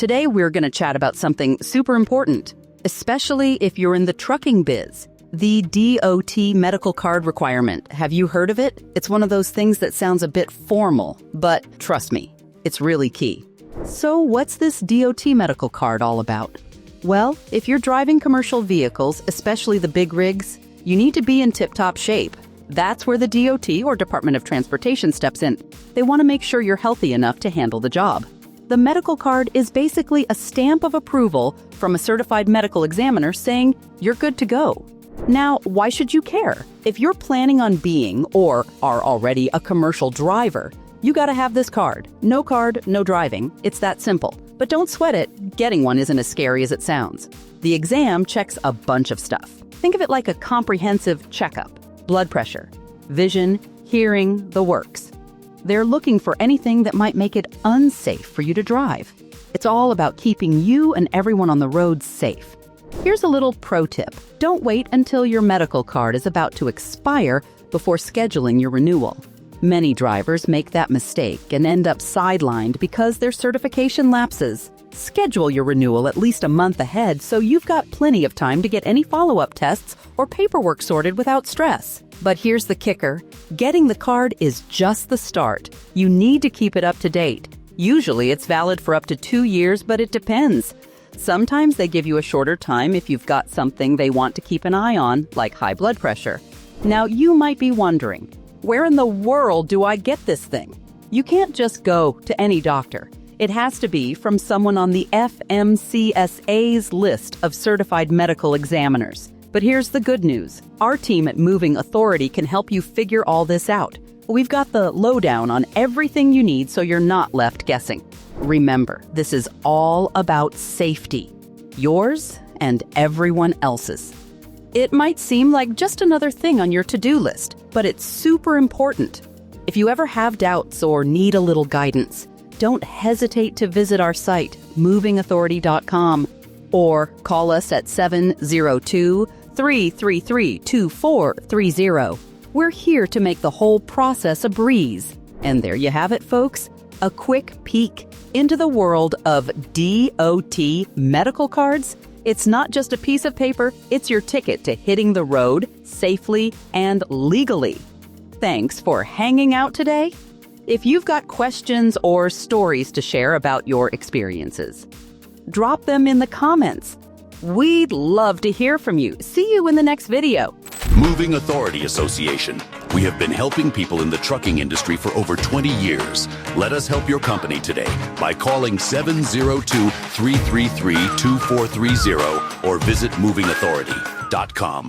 Today we're going to chat about something super important, especially if you're in the trucking biz. The DOT medical card requirement. Have you heard of it? It's one of those things that sounds a bit formal, but trust me, it's really key. So what's this DOT medical card all about? Well, if you're driving commercial vehicles, especially the big rigs, you need to be in tip-top shape. That's where the DOT, or Department of Transportation, steps in. They want to make sure you're healthy enough to handle the job. The medical card is basically a stamp of approval from a certified medical examiner saying you're good to go. Now, why should you care? If you're planning on being, or are already, a commercial driver, you gotta have this card. No card, no driving. It's that simple. But don't sweat it. Getting one isn't as scary as it sounds. The exam checks a bunch of stuff. Think of it like a comprehensive checkup. Blood pressure, vision, hearing, the works. They're looking for anything that might make it unsafe for you to drive. It's all about keeping you and everyone on the road safe. Here's a little pro tip. Don't wait until your medical card is about to expire before scheduling your renewal. Many drivers make that mistake and end up sidelined because their certification lapses. Schedule your renewal at least a month ahead so you've got plenty of time to get any follow-up tests or paperwork sorted without stress. But here's the kicker. Getting the card is just the start. You need to keep it up to date. Usually it's valid for up to 2 years, but it depends. Sometimes they give you a shorter time if you've got something they want to keep an eye on, like high blood pressure. Now, you might be wondering, where in the world do I get this thing? You can't just go to any doctor. It has to be from someone on the FMCSA's list of certified medical examiners. But here's the good news. Our team at Moving Authority can help you figure all this out. We've got the lowdown on everything you need so you're not left guessing. Remember, this is all about safety. Yours and everyone else's. It might seem like just another thing on your to-do list, but it's super important. If you ever have doubts or need a little guidance, don't hesitate to visit our site, movingauthority.com, or call us at 702-333-2430. We're here to make the whole process a breeze. And there you have it, folks. A quick peek into the world of DOT medical cards. It's not just a piece of paper, it's your ticket to hitting the road safely and legally. Thanks for hanging out today. If you've got questions or stories to share about your experiences, drop them in the comments. We'd love to hear from you. See you in the next video. Moving Authority Association. We have been helping people in the trucking industry for over 20 years. Let us help your company today by calling 702-333-2430 or visit movingauthority.com.